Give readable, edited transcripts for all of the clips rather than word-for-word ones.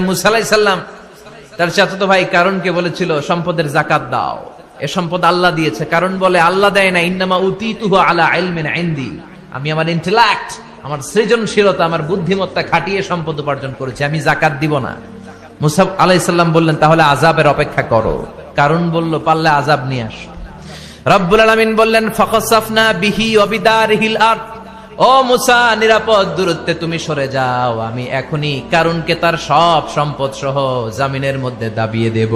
মুসা আলাইহিস সালাম তার চাচাতো ভাই কারণকে বলেছিল সম্পদের যাকাত দাও, এ সম্পদ আল্লাহ দিয়েছে। কারণ বলে আল্লাহ দেয় না, ইন্নামা উতিতুহু আলা ইলমিন ইনদি, আমি আমার ইন্টেলেক্ট, আমার সৃজনশীলতা, আমার বুদ্ধিমত্তা খাটিয়ে সম্পদ উপার্জন করেছি, আমি যাকাত দিব না। মুসা আলাইহিস সালাম বললেন তাহলে আযাবের অপেক্ষা করো। কারণ বলল পারলে আযাব নিয়ে আস। রব্বুল আলামিন বললেন ফাখাসাফনা বিহি ওয়া বিদারিহিল আরদ, ও মুসা নিরাপদ দূরত্বে তুমি সরে যাও, আমি এখনই কারণকে তার সব সম্পদ সহ জামিনের মধ্যে দাবিয়ে দেব।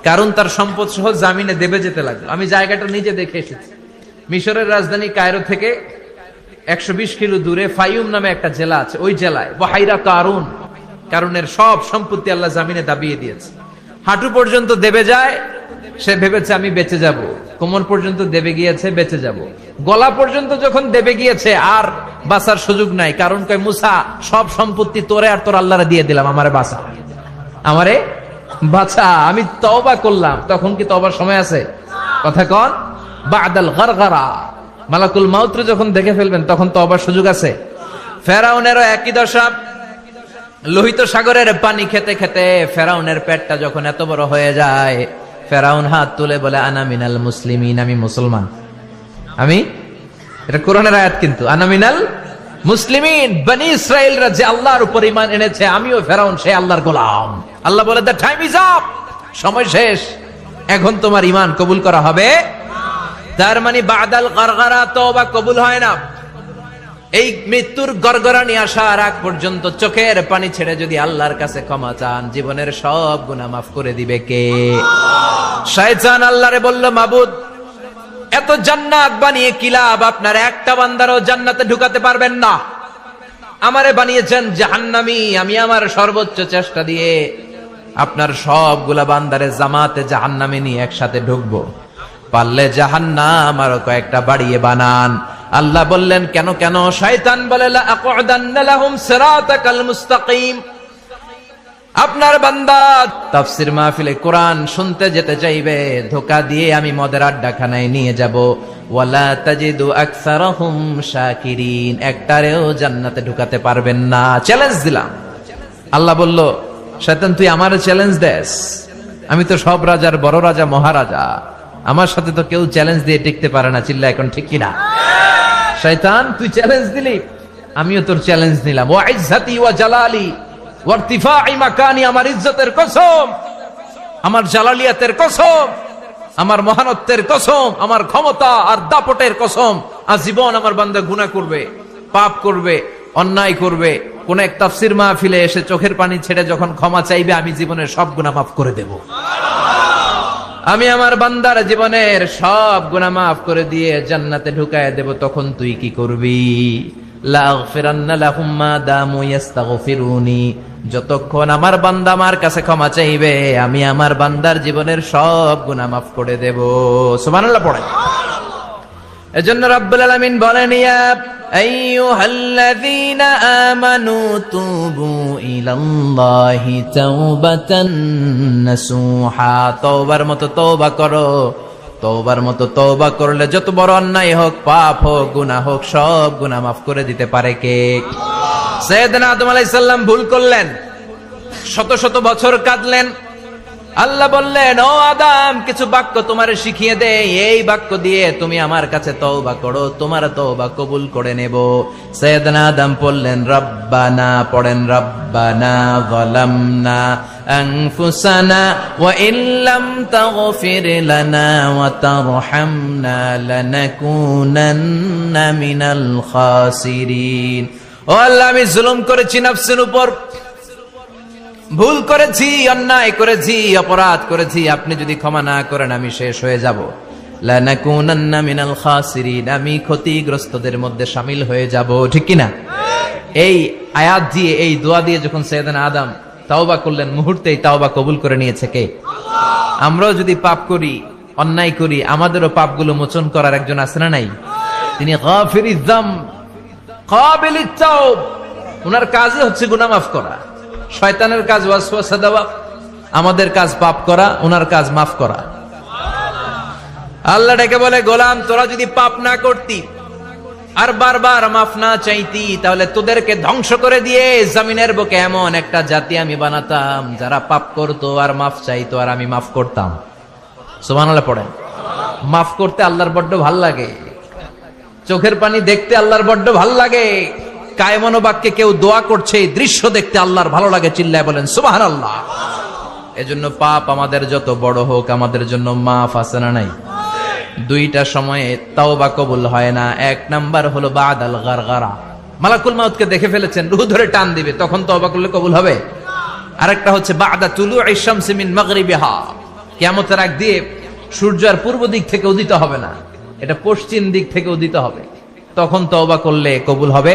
কারণ তার সম্পদ সহ জামিনে দেবে যেতে লাগলো। আমি জায়গাটা নিজে দেখে এসেছি। মিশরের রাজধানী কায়রো থেকে 120 কিলো দূরে ফাইউম নামে একটা জেলা আছে, ওই জেলায় বাহাইরা কারুন, কারণের সব সম্পত্তি আল্লাহ জামিনে দাবিয়ে দিয়েছে। হাঁটু পর্যন্ত দেবে যায়, সে ভেবেছে আমি বেঁচে যাব। কোমর পর্যন্ত দেবে গিয়েছে, বেঁচে যাব। গলা পর্যন্ত যখন দেবে গিয়েছে আর বাঁচার সুযোগ নাই। কারণ কয় মুসা সব সম্পত্তি তোরে আর তোর আল্লাহরে দিয়ে দিলাম, আমারে বাঁচা, আমারে বাঁচা, আমি তওবা করলাম। তখন কি তওবার সময় আছে? কথা কন, বাদাল গারগারা, মালাকুল মাউত যখন দেখে ফেলবেন তখন তওবার সুযোগ আছে। ফেরাউনেরও একই দশা। লোহিত সাগরের পানি খেতে খেতে ফেরাউনের পেটটা যখন এত বড় হয়ে যায়, ফেরাউন হাত তুলে বলে আনা মিনাল মুসলিমিন, আমি মুসলমান। আমি, এটা কোরআনের আয়াত কিন্তু, আনা মিনাল মুসলিমিন, বনি ইসরাইলরা যে আল্লাহর উপর ঈমান এনেছে, আমিও ফেরাউন সে আল্লাহর গোলাম। আল্লাহ বলে দ্য টাইম ইজ আপ, সময় শেষ, এখন তোমার ঈমান কবুল করা হবে। তার মানে বাদাল গারগারা তওবা কবুল হয় না। এই মৃত্যুর গড়গড়ানি আসার আগ পর্যন্ত চোখের পানি ছেড়ে যদি আল্লাহর কাছে ক্ষমা চান, জীবনের সব গুনাহ মাফ করে দিবে কে? শয়তান আল্লাহরে বলল, মাবুদ এত জান্নাত বানিয়ে কি লাভ, আপনার একটা বান্দারও জান্নাতে ঢুকাতে পারবেন না। আমারে বানিয়েছেন জাহান্নামী, আমি আমার সর্বোচ্চ চেষ্টা দিয়ে আপনার সবগুলা বান্দারে জামাতে জাহান্নামে নিয়ে একসাথে ঢুকবো, পারলে জাহান্নাম আরো কয়েকটা বাড়িয়ে বানান। আল্লাহ বললেন কেন কেন? শয়তান বলে লা আকুদান্না লাহুম সিরাতাকাল মুস্তাকিম, আপনার বান্দা তাফসীর মাহফিলে কোরআন শুনতে যেতে চাইবে, ধোঁকা দিয়ে আমি মদের আড্ডাখানায় নিয়ে যাব। ওয়ালা তাজিদু আকসারাহুম শাকিরিন, একটারেও জান্নাতে ঢুকাতে পারবেন না। চ্যালেঞ্জ দিলাম। আল্লাহ বলল শয়তান তুই আমারে চ্যালেঞ্জ দেস, আমি তো সব রাজার বড় রাজা, মহারাজা, আমার সাথে তো কেউ চ্যালেঞ্জ দিয়ে টিকতে পারে না। চিল্লা এখন ঠিক কিনা? শয়তান তুই চ্যালেঞ্জ দিলি, আমিও তোর চ্যালেঞ্জ নিলাম। ওয়া ইজ্জতি ওয়া জালালি ওয়া ইরতিফাই মাকানি, আমার ইজ্জতের কসম, আমার জালালিয়াতের কসম, আমার মহানত্বের কসম, আমার ক্ষমতা আর দাপটের কসম, আজীবন আমার বান্দা গুনাহ করবে, পাপ করবে, অন্যায় করবে, কোন এক তাফসীর মাহফিলে এসে চোখের পানি ছেড়ে যখন ক্ষমা চাইবে, আমি জীবনের সব গুনাহ মাফ করে দেব। আমি আমার বান্দার জীবনের সব গুনাহ মাফ করে দিয়ে জান্নাতে ঢুকায় দেব। তখন তুই কি করবি? লা আগফিরান্না লাহুম মা দামু ইস্তাগফিরুনি, যতক্ষণ আমার বান্দা আমার কাছে ক্ষমা চাইবে, আমি আমার বান্দার জীবনের সব গুনাহ মাফ করে দেব। সুবহানাল্লাহ পড়ে। এজন্য রাব্বুল আলামিন বলেন ইয়া আইয়ুহাল্লাযীনা আমানু তুবু ইলাল্লাহি তাওবাতান নাসুহা, তওবার মতো তওবা করো। তওবার মতো তওবা করলে যত বড় অন্যায় হোক, পাপ হোক, গুনাহ হোক, সব গুনাহ মাফ করে দিতে পারে কে? সাইয়েদনা আদম আলাইহিস সালাম ভুল করলেন, শত শত বছর কাঁদলেন। আল্লাহ বললেন ও আদম কিছু বাক্য তোমারে শিখিয়ে দে, এই বাক্য দিয়ে তুমি আমার কাছে তওবা করো, তোমার তওবা কবুল করে নেব। সাইয়েদনা আদম বললেন রব্বানা, পড়েন রব্বানা যালামনা আনফুসানা ওয়া ইল্লাম তাগফির লানা ওয়া তারহামনা লানাকুনান্না মিনাল খাসিরিন। ও আল্লাহ আমি জুলুম করেছি নফসের উপর, ভুল করেছি, অন্যায় করেছি, অপরাধ করেছি, আপনি যদি ক্ষমা না করেন আমি শেষ হয়ে যাব। লানাকুনান্না মিনাল খাসিরিন, আমি ক্ষতিগ্রস্তদের মধ্যে শামিল হয়ে যাব। ঠিক কি না? এই আয়াত দিয়ে, এই দোয়া দিয়ে যখন সাইয়েদনা আদম তাওবা করলেন, মুহূর্তেই তাওবা কবুল করে নিয়েছে কে? আমরাও যদি পাপ করি, অন্যায় করি, আমাদেরও পাপগুলো মোচন করার একজন আছে না নাই? তিনি গাফিরিয যামব কাবিলিত তাওব, ওনার কাজই হচ্ছে গুনাহ মাফ করা। শয়তানের কাজ ওয়াসওয়াসা দেওয়া, আমাদের কাজ পাপ করা, ওনার কাজ মাফ করা। আল্লাহ ডেকে বলে গোলাম তোরা যদি পাপ না করতি আর বারবার মাফ না চাইতি, তাহলে তোদেরকে ধ্বংস করে দিয়ে জমিনের বুকে এমন একটা জাতি আমি বানাতাম যারা পাপ করতো আর মাফ চাইতো, আর আমি মাফ করতাম। সুবহানাল্লাহ পড়েন। মাফ করতে আল্লাহর বড্ড ভাল লাগে, চোখের পানি দেখতে আল্লাহর বড্ড ভাল লাগে, কায়মনো বাক্যে কেউ দোয়া করছে এই দৃশ্য দেখতে আল্লাহর ভালো লাগে, চিল্লায় বলেন সুবহানাল্লাহ। এজন্য পাপ আমাদের যত বড় হোক আমাদের জন্য মাফ আছে না নাই? দুইটা সময়ে তাওবা কবুল হয় না। এক নাম্বার হলো বাদাল গারগারা, মালাকুল মাউতকে দেখে ফেলেছেন, রূহ ধরে টান দিবে, তখন তাওবা করলে কবুল হবে। আরেকটা হচ্ছে বাদা তুলুই শামসি মিন মাগরিবিহা, কিয়ামতের আগ দিয়ে সূর্য আর পূর্ব দিক থেকে উদিত হবে না, এটা পশ্চিম দিক থেকে উদিত হবে, তখন তওবা করলে কবুল হবে।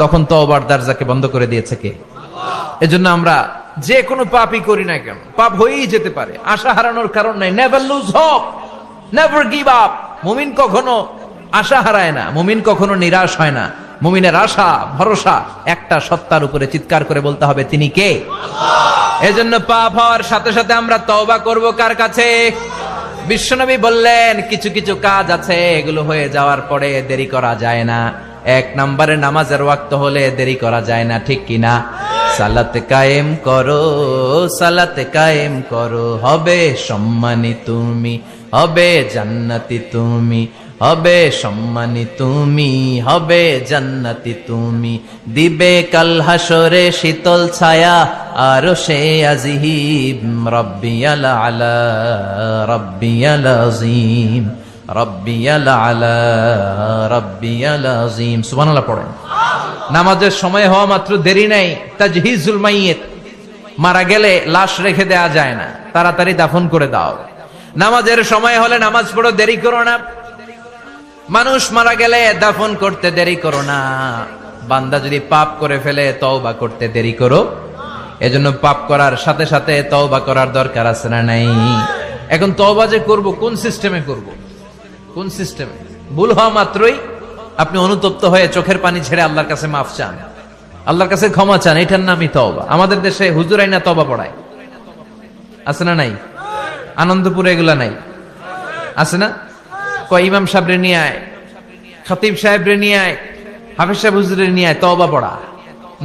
তখন তওবার দরজাকে বন্ধ করে দিয়েছে কে? এজন্য আমরা যে কোনো পাপই করি না কেন, পাপ হয়েই যেতে পারে, আশা হারানোর কারণ নাই। Never lose hope, never give up. মুমিন কখনো আশা হারায় না, মুমিন কখনো নিরাশ হয় না। মুমিনের আশা ভরসা একটা সত্তার উপরে, চিৎকার করে বলতে হবে তিনি কে? আল্লাহ। এজন্য পাপ হওয়ার সাথে সাথে আমরা তওবা করব কার কাছে? বিশ্বনবী বললেন কিছু কিছু কাজ আছে এগুলো হয়ে যাওয়ার পরে দেরি করা যায় না। এক নম্বরে নামাজের ওয়াক্ত হলে দেরি করা যায় না, ঠিক কিনা? সালাত কায়েম করো, সালাত কায়েম করো, হবে সম্মানী তুমি, হবে জান্নাতি তুমি, হবে সম্মানী তুমি, হবে জান্নাতি তুমি, দিবে কাল হাসরে শীতল ছায়া আরশে আজিম, রব্বিয়াল আলা রব্বিয়াল আযীম, রব্বিয়াল আলা রব্বিয়াল আযীম। সুবহানাল্লাহ পড়েন। নামাজের সময় হওয়া মাত্র দেরি নাই। তাজহিজুল মাইয়িত, মারা গেলে লাশ রেখে দেয়া যায় না, তাড়াতাড়ি দাফন করে দাও। নামাজের সময় হলে নামাজ পড়ো, দেরি করো না। মানুষ মারা গেলে দাফন করতে দেরি করো না। বান্দা যদি পাপ করে ফেলে তওবা করতে দেরি করো। এজন্য পাপ করার সাথে সাথে তওবা করার দরকার আছে না নাই? এখন তওবা যে করব কোন সিস্টেমে করব? কোন সিস্টেমে? ভুল হওয়া মাত্রই আপনি অনুতপ্ত হয়ে চোখের পানি ছেড়ে আল্লাহর কাছে মাফ চান, আল্লাহর কাছে ক্ষমা চান, এটার নামই তওবা। আমাদের দেশে হুজুরাই না তওবা পড়ায়, আছে না নাই? আনন্দপুরে এগুলা নাই, আছে না? কয় ইমাম সাহেবরে নিয়ে আয়, খতিব সাহেবরে নিয়ে আয়, হাফেজ সাহেব হুজুরের নিয়ে আয়, তওবা পড়া।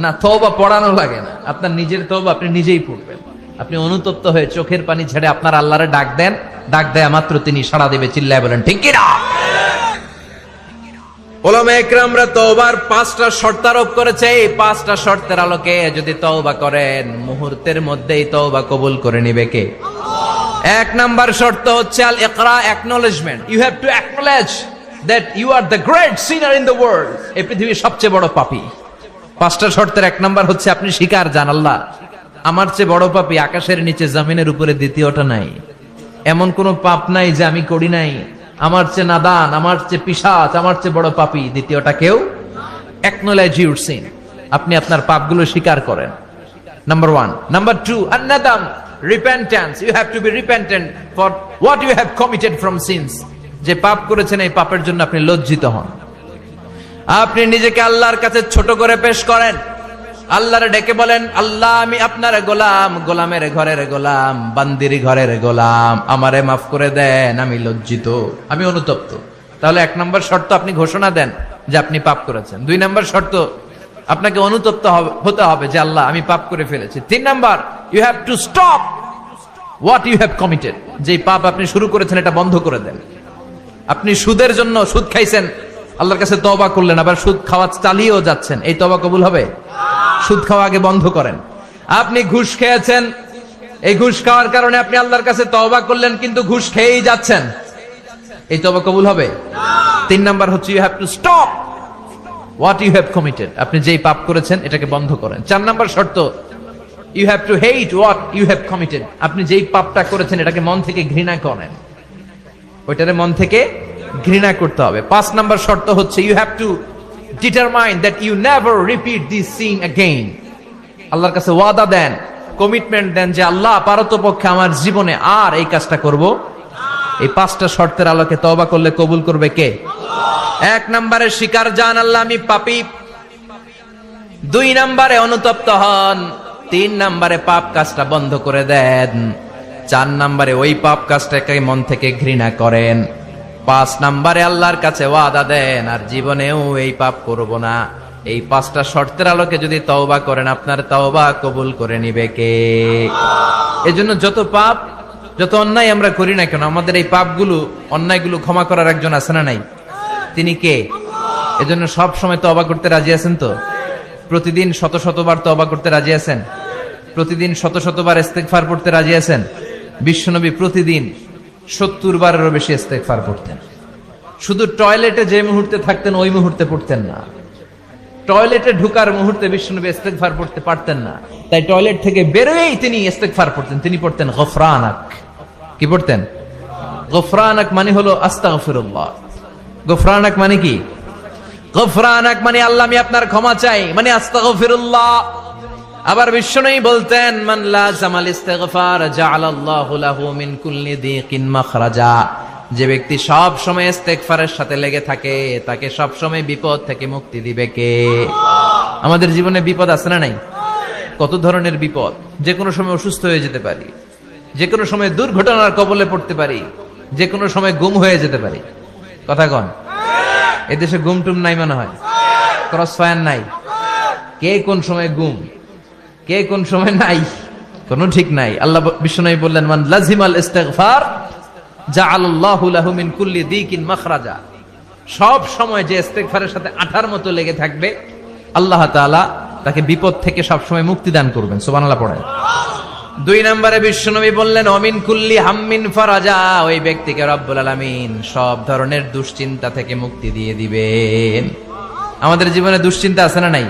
না, তওবা পড়ানো লাগে না, আপনার নিজের তওবা আপনি নিজেই পড়বেন। আপনি অনুতপ্ত হয়ে চোখের পানি ছেড়ে আপনার আল্লাহরে ডাক দেন, ডাক দেয়া মাত্র তিনি সাড়া দেবে, চিল্লায় বলেন ঠিক কি না? উলামায়ে কেরামরা তওবার 5টা শর্ত আরোপ করেছে। এই 5টা শর্তের আলোকে যদি তওবা করেন মুহূর্তের মধ্যেই তওবা কবুল করে নিবে কে? আল্লাহ। এক নাম্বার শর্ত হচ্ছে আল ইকরা, acknowledgement. You have to acknowledge that you are the great sinner in the world. এই পৃথিবীর সবচেয়ে বড় পাপী। 5টা শর্তের এক নাম্বার হচ্ছে আপনি স্বীকার জান, আল্লাহ আমার চেয়ে বড় পাপী আকাশের নিচে জমিনের উপরে দ্বিতীয়টা নাই। এমন কোন পাপ নাই যে আমি করি নাই। আমার চেয়ে নাদান, আমার চেয়ে পিশাচ, আমার চেয়ে বড় পাপী দ্বিতীয়টা কেউ। অ্যাকনলেজ ইউর সিন, আপনি আপনার পাপগুলো স্বীকার করেন। নাম্বার 1। নাম্বার 2, আন-নাদাম, repentance. You have to be repentant for what you have committed from sins. যে পাপ করেছেন এই পাপের জন্য আপনি লজ্জিত হন। আপনি নিজেকে আল্লাহর কাছে ছোট করে পেশ করেন, আল্লাহরে ডেকে বলেন, আল্লাহ আমি আপনার গোলাম, গোলামের ঘরের গোলাম, বান্দির ঘরের গোলাম, আমারে মাফ করে দেন, আমি লজ্জিত, আমি অনুতপ্ত। তাহলে 1 নম্বর শর্ত আপনি ঘোষণা দেন যে আপনি পাপ করেছেন। 2 নম্বর শর্ত আপনাকে অনুতপ্ত হতে হবে যে আল্লাহ আমি পাপ করে ফেলেছি। 3 number, you have to stop what you have committed. যে পাপ আপনি শুরু করেছেন এটা বন্ধ করে দেন। আপনি সুদের জন্য সুদ খাইছেন, আল্লাহর কাছে তওবা করলেন, আবার সুদ খাওয়া চালিয়েও যাচ্ছেন, এই তওবা কবুল হবে? সুদ খাওয়া আগে বন্ধ করেন। আপনি ঘুষ খেয়েছেন, এই ঘুষ খাওয়ার কারণে আপনি আল্লাহর কাছে তওবা করলেন কিন্তু ঘুষ খেয়েই যাচ্ছেন, এই তওবা কবুল হবে? 3 নাম্বার হচ্ছে you have to stop what you have committed. আপনি যেই পাপ করেছেন এটাকে বন্ধ করেন। 4 নাম্বার শর্ত, you have to hate what you have committed. আপনি যেই পাপটা করেছেন এটাকে মন থেকে ঘৃণা করেন, ওইটারে মন থেকে ঘৃণা করতে হবে। 5 নাম্বার শর্ত হচ্ছে you have to determine that you never repeat this sin again. আল্লাহর কাছে ওয়াদা দেন, কমিটমেন্ট দেন যে আল্লাহ পারতপক্ষে আমার জীবনে আর এই কাজটা করব। এই 5টা শর্তের আলোকে তওবা করলে কবুল করবে কে? আল্লাহ। 1 নম্বরে স্বীকার জান আল্লাহ আমি পাপী। 2 নম্বরে অনুতপ্ত হন। 3 নম্বরে পাপ কাজটা বন্ধ করে দেন। 4 নম্বরে ওই পাপ কাজটাকে মন থেকে ঘৃণা করেন। 5 নম্বরে আল্লাহর কাছে ওয়াদা দেন আর জীবনেও এই পাপ করব না। এই 5টা শর্তের আলোকে যদি তওবা করেন, আপনার তওবা কবুল করে নিবে কে? এজন্য যত পাপ, যত অন্যায় আমরা করি না কেন, আমাদের এই পাপগুলো, অন্যায়গুলো ক্ষমা করার একজন আছে না নাই? তিনি কে? এজন্য সব সময় তওবা করতে রাজি আছেন তো? প্রতিদিন শত শতবার তওবা করতে রাজি আছেন? প্রতিদিন শত শতবার ইস্তেগফার পড়তে রাজি আছেন? বিশ্বনবী প্রতিদিন 70 বারেরও বেশি ইস্তেগফার পড়তেন। শুধু টয়লেটে যে মুহূর্তে থাকতেন ওই মুহূর্তে পড়তেন না। টয়লেটে ঢুকার মুহূর্তে বিশ্বনবী ইস্তেগফার পড়তে পারতেন না, তাই টয়লেট থেকে বেরোয়েই তিনি ইস্তেগফার পড়তেন। তিনি পড়তেন গফরানাক। কি পড়তেন? গফরানাক মানে হলো আস্তাগফিরুল্লাহ। গফরানাক মানে কি? গফরানাক মানে আল্লাহ আমি আপনার ক্ষমা চাই, মানে আস্তাগফিরুল্লাহ। আবার বিশ্বনবী বলতেন মান লাযামাল ইস্তিগফার জাআলাল্লাহু লাহু মিন কুল্লি দিকিন মাখরাজা। যে ব্যক্তি সব সময় ইস্তেগফারের সাথে লেগে থাকে তাকে সব সময় বিপদ থেকে মুক্তি দিবে কে? আমাদের জীবনে বিপদ আছে না নাই? কত ধরনের বিপদ। যে কোনো সময় অসুস্থ হয়ে যেতে পারি, যে কোনো সময় দুর্ঘটনার কবলে পড়তে পারি, যে কোনো সময় গুম হয়ে যেতে পারি। কথা কন, এদেশে গুম টুম নাই মনে হয়, ক্রস ফায়ার নাই। কে কোন সময় গুম, কে কোন সময় নাই, কোনো ঠিক নাই। আল্লাহ বিশ্বনবী বললেন মান লাজিমাল ইস্তিগফার জাআলাল্লাহু লাহু মিন কুল্লি দিকিন মাখরাজা। সব সময় যে ইস্তিগফারের সাথে আঠার মতো লেগে থাকবে, আল্লাহ তাআলা তাকে বিপদ থেকে সব সময় মুক্তি দান করবেন। সুবহানাল্লাহ পড়েন। 2 নম্বরে বিশ্বনবী বললেন অমিন কুল্লি হাম্মিন ফারাজা। ওই ব্যক্তিকে রব্বুল আলামিন সব ধরনের দুশ্চিন্তা থেকে মুক্তি দিয়ে দিবেন। আমাদের জীবনে দুশ্চিন্তা আছে না নাই?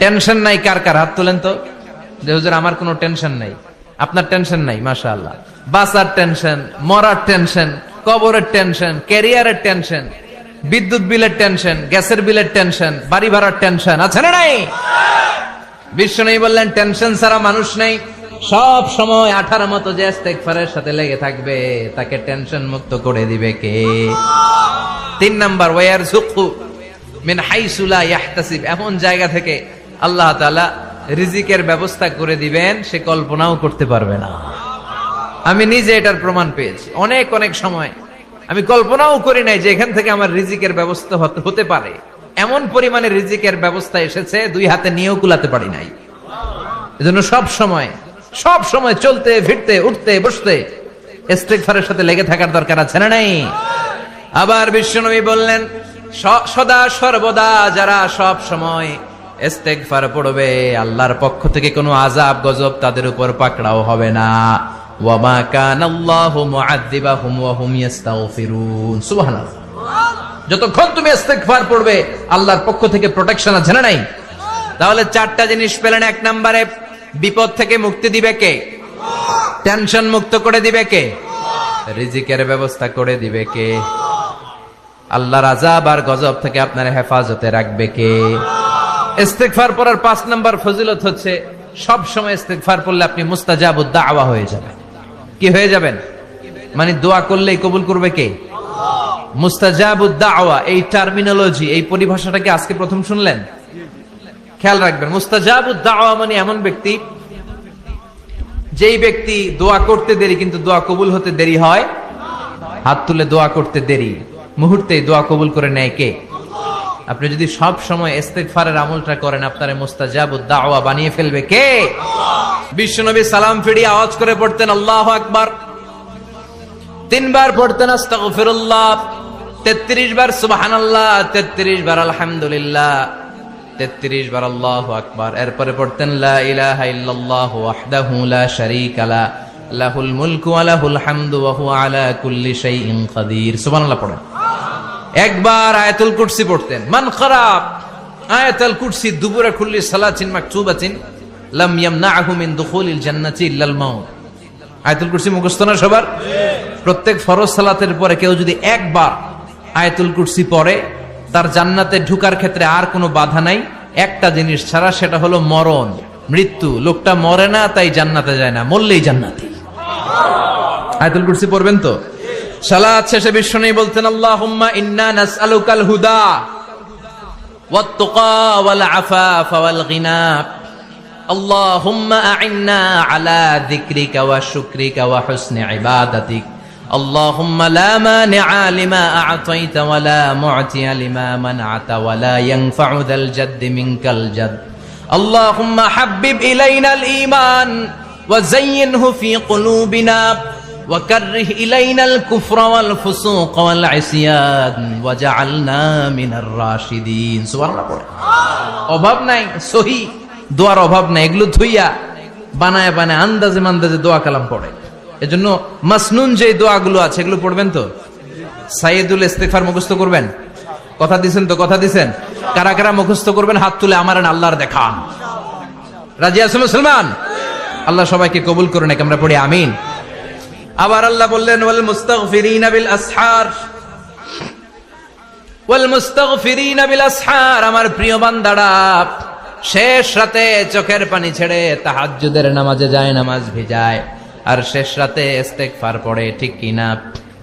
টেনশন নাই কার কার? হাত তোলেন তো, যে হুজুর আমার কোনো টেনশন নাই। আপনার টেনশন নাই, মাশাআল্লাহ। বাসার টেনশন, মরার টেনশন, কবরের টেনশন, ক্যারিয়ারের টেনশন, বিদ্যুৎ বিলের টেনশন, গ্যাসের বিলের টেনশন, বাড়ি ভাড়ার টেনশন আছে না নাই? বিশ্বনবী বললেন টেনশন ছাড়া মানুষ নাই। সব সময় আঠার মতো যে ইস্তেগফারের সাথে লেগে থাকবে তাকে টেনশন মুক্ত করে দিবে কে? 3 নাম্বার ওয়ারযুকহু মিন হাইসু লা ইয়াহতাসিব। এমন জায়গা থেকে আল্লাহ তাআলা রিজিকের ব্যবস্থা করে দিবেন সে কল্পনাও করতে পারবে না। আমি নিজে এটার প্রমাণ পেয়েছি। অনেক অনেক সময় আমি কল্পনাও করি নাই যে এখান থেকে আমার রিজিকের ব্যবস্থা হতে পারে। এমন পরিমাণে রিজিকের ব্যবস্থা এসেছে 2 হাতে নিয়েও কুলাতে পারি নাই। এজন্য সব সময় চলতে ফিরতে উঠতে বসতে ইস্তেগফারের সাথে লেগে থাকার দরকার আছে না নাই? আবার বিশ্বনবী বললেন সদা সর্বদা যারা সব সময় ইস্তেগফার পড়বে আল্লাহর পক্ষ থেকে কোনো আযাব গজব তাদের উপর পাকড়াও হবে না। ওয়া মা কানাল্লাহু মুআযযিবাহুম ওয়া হুম ইস্তাগফিরুন। সুবহানাল্লাহ। যতক্ষণ তুমি ইস্তেগফার পড়বে আল্লাহর পক্ষ থেকে প্রোটেকশন আছে না নাই? তাহলে 4টা জিনিস পেলেন। 1 নম্বরে বিপদ থেকে মুক্তি দিবে কে? টেনশন মুক্ত করে দিবে কে? রিজিকের ব্যবস্থা করে দিবে কে? আল্লাহর আযাব আর গজব থেকে আপনার হেফাজতে রাখবে কে? ইস্তেগফার পড়ার 5 নাম্বার ফজিলত হচ্ছে সব সময় ইস্তেগফার পড়লে আপনি মুস্তাজাবুদ দাওয়া হয়ে যাবেন। কি হয়ে যাবেন? মানে দোয়া করলেই কবুল করবে কে? মুস্তাজাবুদ দাওয়া। এই টার্মিনোলজি, এই পরিভাষাটাকে আজকে প্রথম শুনলেন? খেয়াল রাখবেন, মুস্তাজাবুদ দাওয়া মানে এমন ব্যক্তি যেই ব্যক্তি দোয়া করতে দেরি কিন্তু দোয়া কবুল হতে দেরি হয়। হাত তুলে দোয়া করতে দেরি, মুহূর্তেই দোয়া কবুল করে নেয় কে? আপনি যদি সব সময় ইস্তেগফারের আমলটা করেন আপনার মুস্তাজাবুদ দাওয়া বানিয়ে ফেলবে কে? বিশ্বনবী সালাম ফিরিয়ে আওয়াজ করে পড়তেন আল্লাহু আকবার। 3 বার পড়তেন আস্তাগফিরুল্লাহ, 33 বার সুবহানাল্লাহ, 33 বার আলহামদুলিল্লাহ, 33 বার আল্লাহু আকবার। এরপরে পড়তেন লা ইলাহা ইল্লাল্লাহু ওয়াহদাহু লা শারীকা লা লাহুল মুলকু ওয়া লাহুল হামদু ওয়া হুয়া আলা কুল্লি শাইইন কাদির। সুবহানাল্লাহ পড়েন। একবার আয়াতুল কুরসি পড়তেন। মান খারাপ আয়াতুল কুরসি দুবুরা কুল্লি সালাতিন মাকতুবাতিন লাম ইয়ামনাহু মিন দুখুলিল জান্নাতি ইল্লাল মাউত। আয়াতুল কুরসি মুখস্থ না সবার? প্রত্যেক ফরজ সালাতের পরে কেউ যদি একবার আয়াতুল কুরসি পড়ে তার জান্নাতে ঢোকার ক্ষেত্রে আর কোনো বাধা নাই, একটা জিনিস ছাড়া, সেটা হলো মরণ, মৃত্যু। লোকটা মরে না তাই জান্নাতে যায় না, মরলেই জান্নাতি। আয়াতুল কুরসি পড়বেন তো? সালাত শেষে বিশ্বনবী বলতেন আল্লাহুম্মা ইন্না নাসআলুকাল হুদা ওয়াত তুকা ওয়াল আফাফা ওয়াল গিনা আল্লাহুম্মা আ'ইন্না আলা যিকরিকা ওয়া শুকরিকা ওয়া হুসনি ইবাদাতিক আল্লাহুম্মা লা মানিআ লিমা আ'তাইতা ওয়া লা মু'তিয়া লিমা মানআতা ওয়া লা ইয়ানফা'ু যাল জাদ্দি মিনকাল জাদ। আল্লাহুম্মা হাব্বিব ইলাইনাল ঈমান ওয়া যায়্যিনহু ফি কুলুবিনা ওয়া কাররিহ ইলাইনাল কুফরা ওয়াল ফুসুক ওয়াল ইসয়ান ওয়াজআলনা মিনার রাশিদিন। সুবহানাল্লাহ পড়ে। অভাব নাই, সহি দোয়ার অভাব নাই, এগুলো ধুইয়া বানায় বানায় আন্দাজে মান্দাজে দোয়া কালাম পড়ে। এজন্য মাসনুন যে দোয়াগুলো আছে এগুলো পড়বেন তো। সাইয়্যিদুল ইস্তিগফার মুখস্থ করবেন, কথা দিছেন তো, কথা দিছেন। কারা কারা মুখস্থ করবেন হাত তুলে আমার আল্লাহর দেখান। রাজি আছেন মুসলমান? আল্লাহ সবাইকে কবুল করুন, আমরা পড়ি আমিন। আবার আল্লাহ বললেন ওয়াল মুস্তাগফিরিনা বিল আসহার, ওয়াল মুস্তাগফিরিনা বিল আসহার। আমার প্রিয় বান্দারা শেষ রাতে চোখের পানি ছেড়ে তাহাজ্জুদের নামাজে যায়, নামাজ ভিজায়, আর শেষ রাতে ইস্তেগফার পড়ে, ঠিক কিনা?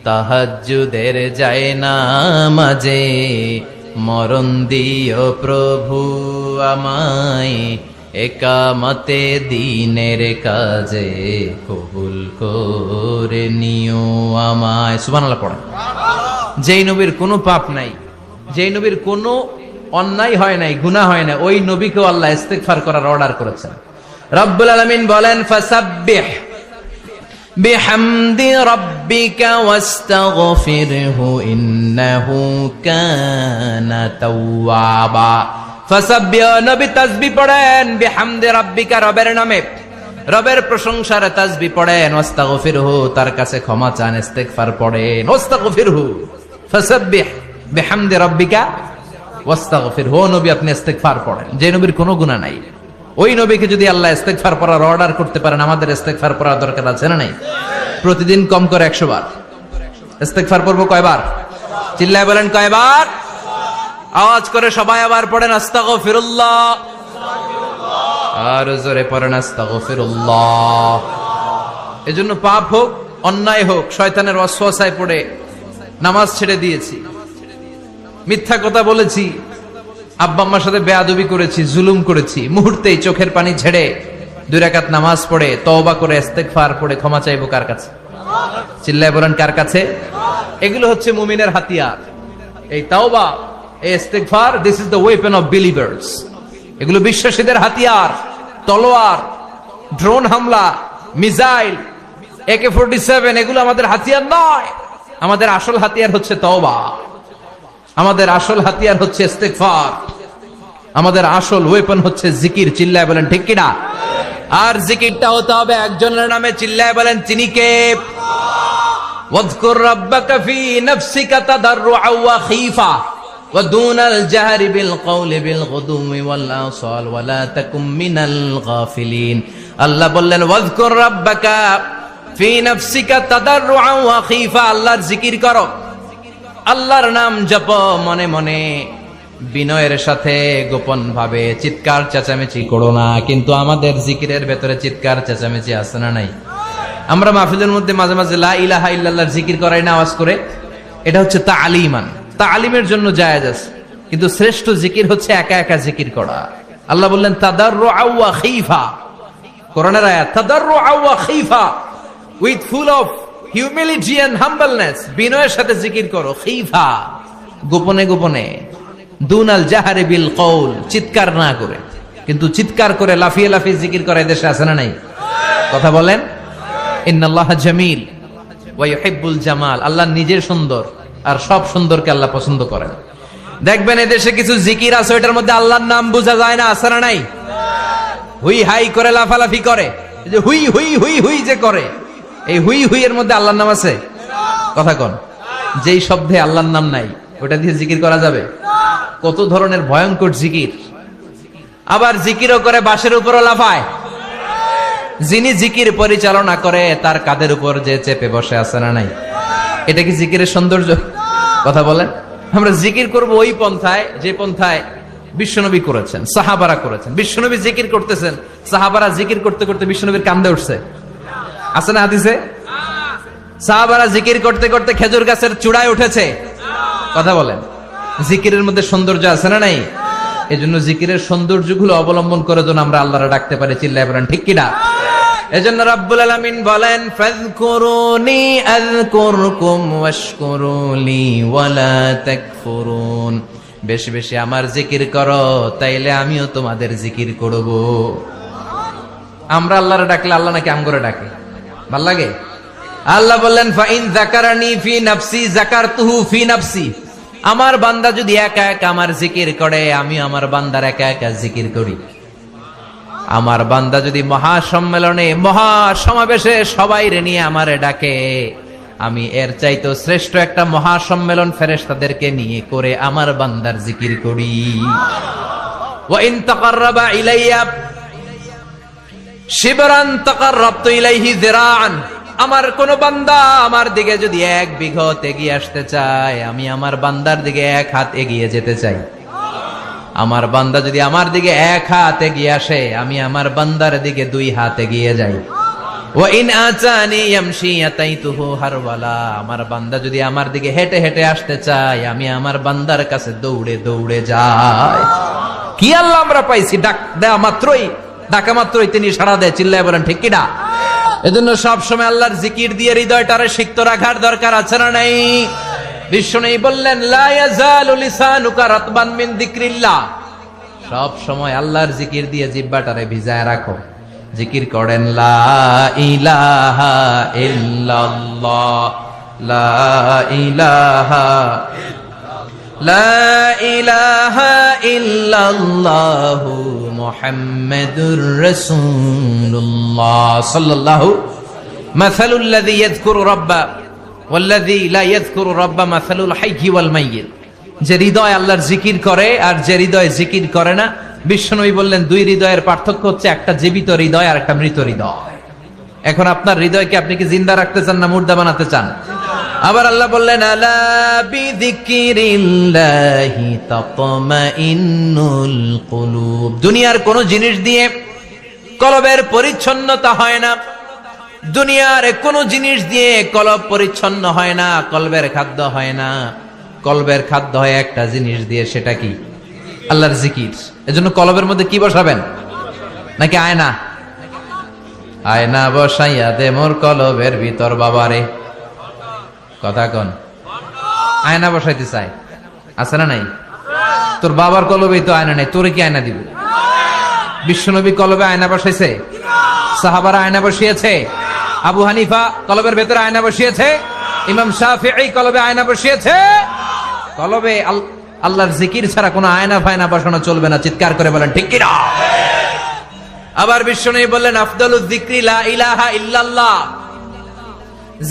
তাহাজ্জুদের যায় নামাজে মরণ দিও প্রভু আমায়, একামতে দিনের কাজে কবুল করে নিও আমায়। সুবহানাল্লাহ পড়ে। যেই নবীর কোনো পাপ নাই, যেই নবীর কোনো অন্যায় হয় নাই, গুনাহ হয় না, ওই নবীকেও আল্লাহ ইস্তিগফার করার অর্ডার করেছেন। রব্বুল আলামিন বলেন ফাসাব্বিহ বিহামদি রাব্বিকা ওয়াস্তাগফিরহু ইন্নাহু কানা তাওয়াবা। ফাসাব্বিহ, নবী তাসবিহ পড়েন, বিহামদি রাব্বিকা, রবের নামে, রবের প্রশংসার তাসবিহ পড়েন, ওয়াস্তাগফিরহু, তার কাছে ক্ষমা চান, ইস্তিগফার পড়েন, ওয়াস্তাগফিরহু, ফাসাব্বিহ বিহামদি রাব্বিকা ওয়াস্তাগফিরহু। নবী আপনি ইস্তিগফার পড়েন। যে নবীর কোনো গুনাহ নাই, ওই নবীকে যদি আল্লাহ ইস্তিগফার পড়ার অর্ডার করতে পারেন, আমাদের ইস্তিগফার পড়ার দরকার আছে না নাই? প্রতিদিন কম করে 100 বার ইস্তিগফার পড়বো। কয়বার? চিল্লায় বলেন কয়বার? আওয়াজ করে সবাই আবার পড়েন আস্তাগফিরুল্লাহ, আর জোরে পড়েন আস্তাগফিরুল্লাহ। এজন্য পাপ হোক, অন্যায় হোক, শয়তানের ওয়াসওয়াসায় পড়ে নামাজ ছেড়ে দিয়েছি, মিথ্যা কথা বলেছি, আব্বা আম্মার সাথে বেয়াদবি করেছি, জুলুম করেছি, মুহূর্তেই চোখের পানি ছেড়ে 2 রাকাত নামাজ পড়ে তওবা করে ইস্তিগফার পড়ে ক্ষমা চাইবো কার কাছে? চিল্লায় বলেন কার কাছে? এগুলো হচ্ছে মুমিনের হাতিয়ার। এই তওবা, এই ইস্তিগফার, this is the weapon of believers. এগুলো বিশ্বাসীদের হাতিয়ার। তলোয়ার, ড্রোন হামলা, মিসাইল, AK-47 এগুলো আমাদের হাতিয়ার নয়। আমাদের আসল হাতিয়ার হচ্ছে তওবা, আমাদের আসল হাতিয়ার হচ্ছে ইস্তিগফার, আমাদের আসল ওয়েপন হচ্ছে জিকির। চিল্লায় বলেন ঠিক কিনা? আর জিকিরটা হতে হবে একজনের নামে। চিল্লায় বলেন তিনি কে? ওয়াযকুর রাব্বাকা ফি নাফসিকা তাদাররুআ ওয়া খীফা ওয়া দুনাল জাহরি বিল কওলি বিল গুদুমি ওয়াল আসাল ওয়া লা তাকুম মিনাল গাফিলিন। আল্লাহ বললেন ওয়াযকুর রাব্বাকা ফি নাফসিকা তাদাররুআ ওয়া খীফা, আল্লাহর জিকির করো, আল্লাহর নাম জপ মনে মনে, বিনয়ের সাথে, গোপন ভাবে, চিৎকার চেঁচামেচি করো না। কিন্তু আমাদের জিকিরের ভেতরে চিৎকার চেঁচামেচি আছে না নাই? আমরা মাহফিলের মধ্যে মাঝে মাঝে লা ইলাহা ইল্লাল্লাহর জিকির করাই না আওয়াজ করে, এটা হচ্ছে তালিমান, তালিমের জন্য জায়েজ আছে। কিন্তু শ্রেষ্ঠ জিকির হচ্ছে একা একা জিকির করা। আল্লাহ বললেন তাদাররুআ ওয়া খীফা, কোরআনের আয়াত, তাদাররুআ ওয়া খীফা, with full of humility and humbleness, বিনয়ের সাথে জিকির করো। খীফা, গোপনে গোপনে, দুনাল জাহারি বিল কওল, চিৎকার না করে। কিন্তু চিৎকার করে লাফিয়ে লাফিয়ে জিকির করে দেশে আছে না নাই? কথা বলেন। ইন্নাল্লাহা জামিল ওয়া ইউহিব্বুল জামাল, আল্লাহ নিজে সুন্দর, আর সব সুন্দরকে আল্লাহ পছন্দ করেন। দেখবেন এদেশে কিছু জিকির আছে ওইটার মধ্যে আল্লাহর নাম বোঝা যায় না, আছে না নাই? হুই হাই করে লাফালাফি করে, যে হুই হুই হুই হুই যে করে, এই হুই হুই এর মধ্যে আল্লাহর নাম আছে? কথা কোন? যেই শব্দে আল্লাহর নাম নাই ওটা দিয়ে জিকির করা যাবে? কত ধরনের ভয়ঙ্কর জিকির। আবার জিকিরও করে বাঁশের উপরও লাফায়। যিনি জিকির পরিচালনা করে তার কাঁধের উপর যে চেপে বসে, আছে না নাই? এটা কি জিকিরের সৌন্দর্য? কথা বলেন। আমরা জিকির করব ওই পন্থায় যে পন্থায় বিশ্বনবী করেছেন, সাহাবারা করেছেন। বিশ্বনবী জিকির করতেছেন, সাহাবারা জিকির করতে করতে বিশ্বনবীর কান্দে উঠছে, আছে না হাদিসে? সাহাবারা জিকির করতে করতে খেজুর গাছের চূড়ায় উঠেছে। কথা বলেন। জিকিরের মধ্যে সৌন্দর্য আছে না নাই? এজন্য জিকিরের সৌন্দর্যগুলো অবলম্বন করে যেন আমরা আল্লাহরে ডাকতে পারি। চিল্লায় বলেন ঠিক কিনা? এজন্য রব্বুল আলামিন বলেন ফাযকুরুনি আযকুরকুম ওয়াশকুরুলি ওয়ালা তাকফুরুন, বেশি বেশি আমার জিকির করো, তাইলে আমিও তোমাদের জিকির করব। আমরা আল্লাহরে ডাকলে আল্লাহ নাকি আম করে ডাকে, ভাল লাগে? আল্লাহ বললেন ফাইন যাকারানি ফি নাফসি যাকারতুহু ফি নাফসি, আমার বান্দা যদি একা একা আমার জিকির করে, আমি আমার বান্দার একা একা জিকির করি। আমার বান্দা যদি মহাসম্মেলনে মহাসমাবেশে সবাই রে নিয়ে আমারে ডাকে, আমি এর চাইতো শ্রেষ্ঠ একটা মহাসম্মেলন ফেরেশতাদেরকে নিয়ে করে আমার বান্দার জিকির করি। ওয়া ইন তাকাররাবা ইলাইয়া শিবরান তাকাররাবতু ইলাইহি যিরাআন, আমার কোন বান্দা আমার দিকে যদি 1 বিঘত এগিয়ে আসতে চায়, আমি আমার বান্দার দিকে 1 হাত এগিয়ে যেতে চাই। আমার বান্দা যদি আমার দিকে 1 হাত এগিয়ে আসে, আমি আমার বান্দার দিকে 2 হাত এগিয়ে যাই। ওয়া ইন আতানি ইয়ামশি আতাইতুহু হারওয়ালা, আমার বান্দা যদি আমার দিকে হেঁটে হেঁটে আসতে চায়, আমি আমার বান্দার কাছে দৌড়ে দৌড়ে যাই। কি আল্লাহ আমরা পাইছি, ডাক দেয়া মাত্রই, ডাকা মাত্রই তিনি সাড়া দেয়। চিল্লায় বলেন ঠিক কিনা? এজন্য সব সময় আল্লাহর জিকির দিয়ে হৃদয়টারে সিক্ত রাখার দরকার আছে না নাই? বিশ্বনবী বললেন লা ইয়াজালু লিসানুকা রাতবান মিন যিকরিল্লাহ, সব সময় আল্লাহর জিকির দিয়ে জিহ্বাটারে ভিজায় রাখো। জিকির করেন লা ইলাহা ইল্লাল্লাহ, লা ইলাহা লা ইলাহা ইল্লাল্লাহু মুহাম্মাদুর রাসূলুল্লাহ সাল্লাল্লাহু মাসালুল লাযী ইয়াযকুরু রাব্বা ওয়াল্লাযী লা ইয়াযকুরু রাব্বা মাসালুল হাইয়্যি ওয়াল মাইয়্যিত, যে হৃদয় আল্লাহর জিকির করে আর যে হৃদয় জিকির করে না, বিশ্বনবী বললেন 2 হৃদয়ের পার্থক্য হচ্ছে একটা জীবিত হৃদয় আর একটা মৃত হৃদয়। এখন আপনার হৃদয়কে আপনি কি জিন্দা রাখতে চান না মুর্দা বানাতে চান? আবার আল্লাহ বললেন আলা বিযিকরিল্লাহি তাতমাইন্নুল কুলুব, দুনিয়ার কোন জিনিস দিয়ে কলবের পরিচ্ছন্নতা হয় না, দুনিয়ার কোন জিনিস দিয়ে কলব পরিচ্ছন্ন হয় না, কলবের খাদ্য হয় না। কলবের খাদ্য হয় একটা জিনিস দিয়ে, সেটা কি? আল্লাহর জিকির। এজন্য কলবের মধ্যে কি বসাবেন? নাকি আয়না? আয়না বসাইয়া দে মোর কলবের ভিতর বাবারে, কথা কোন? আয়না বসাইতে চাই, আছে না নাই? তোর বাবার কলবেই তো আয়না নাই, তোরে কি আয়না দিব? বিশ্বনবী কলবে আয়না বসাইছে, সাহাবারা আয়না বসিয়েছে, আবু হানিফা কলবের ভেতরে আয়না বসিয়েছে, ইমাম শাফিঈ কলবে আয়না বসিয়েছে। কলবে আল্লাহর জিকির ছাড়া কোনো আয়না ফায়না বসানো চলবে না। চিৎকার করে বলেন ঠিক কিনা? আবার বিশ্বনবী বললেন আফদালুয যিকরি লা ইলাহা ইল্লাল্লাহ,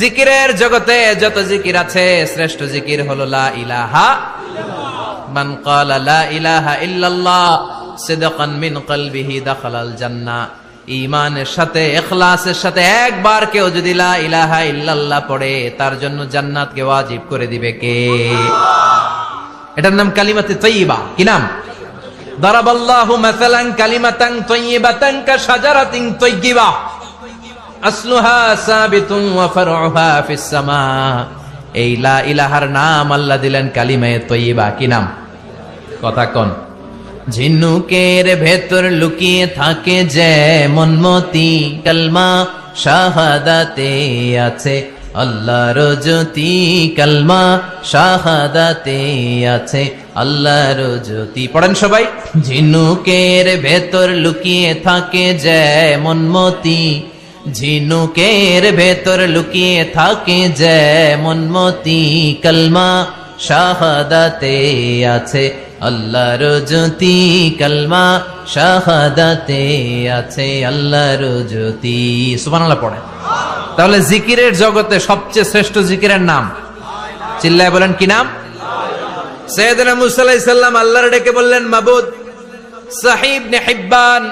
জিকিরের জগতে যত জিকির আছে শ্রেষ্ঠ জিকির হলো লা ইলাহা ইল্লাল্লাহ। মান ক্বালা লা ইলাহা ইল্লাল্লাহ সিদকান মিন কলবিহি দাখালাল জান্নাহ, ঈমানের সাথে ইখলাসের সাথে একবার কেউ যদি লা ইলাহা ইল্লাল্লাহ পড়ে, তার জন্য জান্নাতকে ওয়াজিব করে দিবে কে? এটার নাম কালিমাতে তাইয়্যিবা। কি নাম? দারাবাল্লাহু মাসালান কালিমাতান তাইয়্যিবাতান কাশাজারাতিন তাইয়্যিবা আসলুহা সাবিতুন ওয়া ফারউহা ফিস সামা। এই লা ইলাহার নাম আল্লাহ দিলেন কালিমায়ে তাইয়্যিবা। কি নাম? কথা কোন? ঝিনুকের ভেতর লুকিয়ে থাকে যেমন মতি, কালমা শাহাদাতে আছে আল্লাহর জ্যোতি, কালমা শাহাদাতে আছে আল্লাহর জ্যোতি। পড়েন সবাই। ঝিনুকের ভেতর লুকিয়ে থাকে যেমন মতি, ঝিনুকের ভেতর লুকিয়ে থাকে যেমন মতি, কালমা শাহাদাতে আছে আল্লাহর জ্যোতি, কালমা শাহাদাতে আছে আল্লাহর জ্যোতি। সুবহানাল্লাহ পড়েন। তাহলে জিকিরের জগতে সবচেয়ে শ্রেষ্ঠ জিকিরের নাম, চিল্লায় বলেন কি নাম? সাইয়েদনা মুসা আলাইহিস সালাম আল্লাহর ডেকে বললেন মাবুদ। সহিহ ইবনে হিব্বান,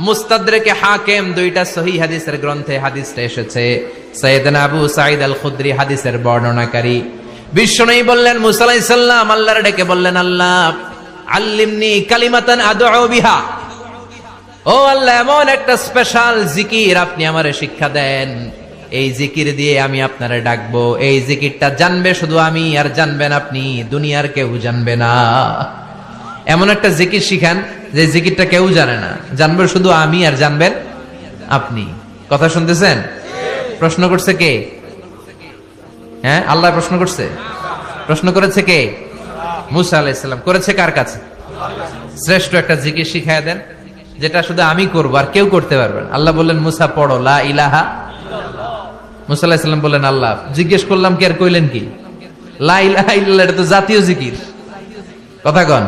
মুস্তাদরেকে হাকিম, দুইটা সহিহ হাদিসের গ্রন্থে হাদিসটা এসেছে। সাইয়েদনা আবু সাঈদ আল খুদরি হাদিসের বর্ণনাকারী। বিশ্বনবী বললেন মুসা আলাইহিস সালাম আল্লাহর ডেকে বললেন আল্লাহ আল্লিমনি কালিমাতান আদউ বিহা, ও আল্লাহ এমন একটা স্পেশাল জিকির আপনি আমারে শিক্ষা দেন, এই জিকির দিয়ে আমি আপনারে ডাকবো। এই জিকিরটা জানবে শুধু আমি, আর জানবেন আপনি, দুনিয়ার কেউ জানবে না। এমন একটা জিকির শিখান যে জিকিরটা কেউ জানে না, জানবে শুধু আমি আর জানবেন আপনি। কথা শুনতেছেন? প্রশ্ন করছে কে? হ্যাঁ, আল্লাহ প্রশ্ন করছে। প্রশ্ন করেছে কে? মুসা আলাইহিস সালাম। করেছে কার কাছে? শ্রেষ্ঠ একটা জিকির শিখায় দেন, যেটা শুধু আমি করবো আর কেউ করতে পারবেন। আল্লাহ বললেন মুসা পড়ো লা ইলাহা। মুসা আলাইহিস সালাম বললেন আল্লাহ জিজ্ঞেস করলাম কি আর কইলেন কি? লা ইলাহা ইল্লাল্লাহ, এটা তো জাতীয় জিকির। কথা কন,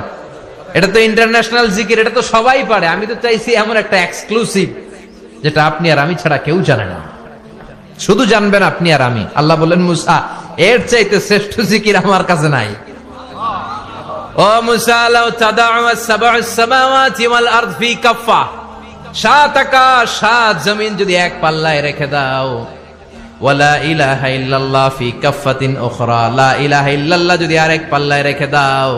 এটা তো ইন্টারন্যাশনাল জিকির, এটা তো সবাই পারে। আমি তো চাইছি এমন একটা এক্সক্লুসিভ যেটা আপনি আর আমি ছাড়া কেউ জানে না, শুধু জানবেন আপনি আর আমি। আল্লাহ বললেন মুসা এর চাইতে শ্রেষ্ঠ জিকির আমার কাছে নাই। ও মুসা লাউ তাদাউ আস-সাব'উস সামাওয়াতি ওয়াল আরদ ফি কাফফা, সাত আকাশ সাত জমিন যদি এক পাল্লায় রেখে দাও, ওয়ালা ইলাহা ইল্লাল্লাহ ফি কাফফাতিন উখরা, লা ইলাহা ইল্লাল্লাহ যদি আরেক পাল্লায় রেখে দাও,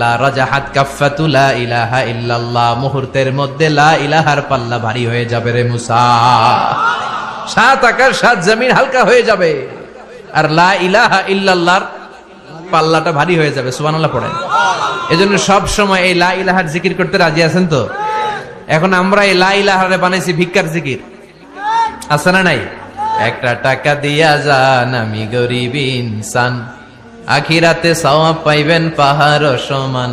লা রাজাহাত কাফফাতু লা ইলাহা ইল্লাল্লাহ, মুহূর্তের মধ্যে লা ইলাহার পাল্লা ভারী হয়ে যাবে রে মুসা। সাত আকাশ সাত জমিন হালকা হয়ে যাবে, আর লা ইলাহা ইল্লাল্লাহর পাল্লাটা ভারী হয়ে যাবে। সুবহানাল্লাহ পড়েন। এজন্য সব সময় এই লা ইলাহার জিকির করতে রাজি আছেন তো? এখন আমরা এই লা ইলাহারে বানাইছি ভিক্ষার জিকির, আছে না নাই? একটা টাকা দিয়া যান আমি গরিব ইনসান, আখিরাতে সওয়াব পাইবেন পাহাড় সমান।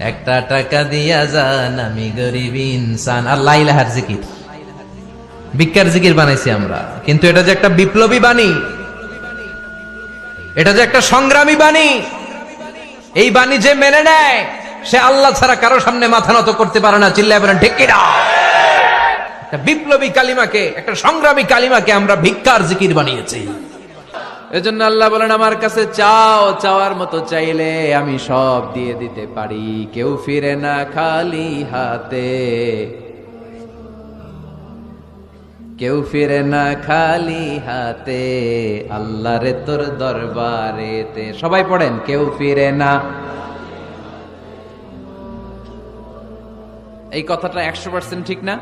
একটা টাকা দিয়া যান আমি গরিব ইনসান, আর লা ইলাহার জিকির ভিক্ষার জিকির বানাইছি আমরা। কিন্তু এটা যে একটা বিপ্লবী বাণী, এটা যে একটা সংগ্রামী বাণী, এই বাণী যে মেনে নেয় সে আল্লাহ ছাড়া কারো সামনে মাথা নত করতে পারে না। চিল্লায় বলেন ঠিক কিনা? একটা বিপ্লবী কালিমাকে, একটা সংগ্রামী কালিমাকে আমরা ভিক্ষার জিকির বানিয়েছি। এজন্য আল্লাহ বলেন আমার কাছে চাও, চাওয়ার মতো চাইলে আমি সব দিয়ে দিতে পারি। কেউ ফিরে না খালি হাতে, কেউ ফিরে না খালি হাতে, আল্লাহরে তোর দরবারেতে। সবাই পড়েন কেউ ফিরে না। এই কথাটা 100% ঠিক না?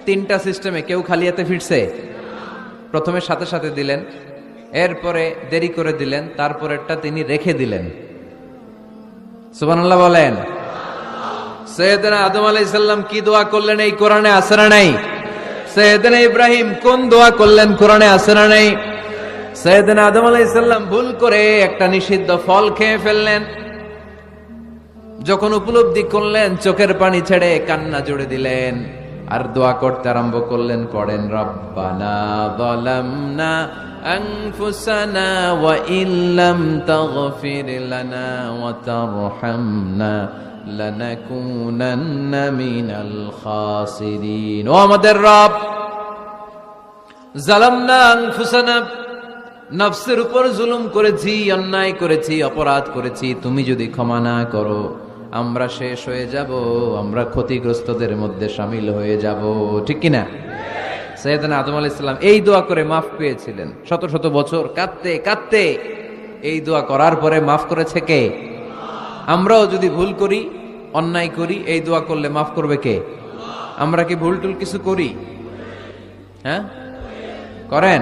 তিনটা সিস্টেমে কেউ খালি হাতে ফিরছে। প্রথমে সাথে সাথে দিলেন, এরপরে দেরি করে দিলেন, তারপরেরটা তিনি রেখে দিলেন। সুবহানাল্লাহ বলেন। সাইয়েদনা আদম আলাইহিস সালাম কি দোয়া করলেন এই কোরআনে আছে না নাই? সাইয়েদনা ইব্রাহিম কোন দোয়া করলেন কোরআনে আছে না নাই? সাইয়েদনা আদম আলাইহিস সালাম ভুল করে একটা নিষিদ্ধ ফল খেয়ে ফেললেন, যখন উপলব্ধি করলেন চোখের পানি ছেড়ে কান্না জুড়ে দিলেন আর দোয়া করতে আরম্ভ করলেন। পড়েন রব্বানা যালামনা আনফুসানা ওয়া ইল্লাম তাগফির লানা ওয়া তারহামনা লানাকুনান্না মিনাল খাসিরিন। ও আমাদের রব, যালামনা আনফুসানা, নফসের উপর জুলুম করেছি, অন্যায় করেছি, অপরাধ করেছি। তুমি যদি ক্ষমা না করো আমরা শেষ হয়ে যাব, আমরা ক্ষতিগ্রস্তদের মধ্যে শামিল হয়ে যাব। ঠিক কিনা? সাইয়েদনা আদম আলাইহিস সালাম এই দোয়া করে মাফ পেয়েছিলেন। শত শত বছর কাঁদতে কাঁদতে এই দোয়া করার পরে মাফ করেছে কে? আমরাও যদি ভুল করি, অন্যায় করি, এই দোয়া করলে মাফ করবে কে? আমরা কি ভুল টুল কিছু করি? হ্যাঁ করেন?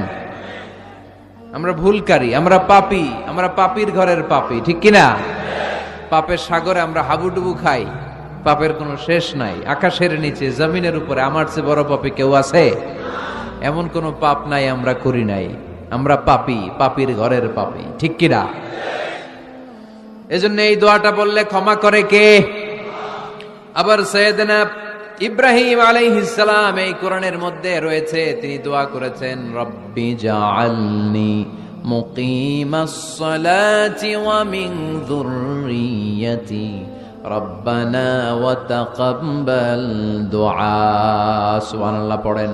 আমরা ভুলকারী, আমরা পাপী, আমরা পাপীর ঘরের পাপী। ঠিক কিনা? পাপের সাগরে আমরা হাবুডুবু খাই, পাপের কোনো শেষ নাই। আকাশের নিচে জমিনের উপরে আমার চেয়ে বড় পাপী কেউ আছে? এমন কোনো পাপ নাই আমরা করি নাই। আমরা পাপী, পাপীর ঘরের পাপী। ঠিক কিনা? এজন্য এই দোয়াটা বললে ক্ষমা করে কে? আবার সাইয়েদনা ইব্রাহিম আলাইহিস সালাম এই কোরআনের মধ্যে রয়েছে, তিনি দোয়া করেছেন রব্বি জাআলনি মুকিমাস সালাতি ওয়া মিন যুররিয়্যাতি রব্বানা ওয়া তাকাব্বাল দুআ। সুবহানাল্লাহ পড়েন।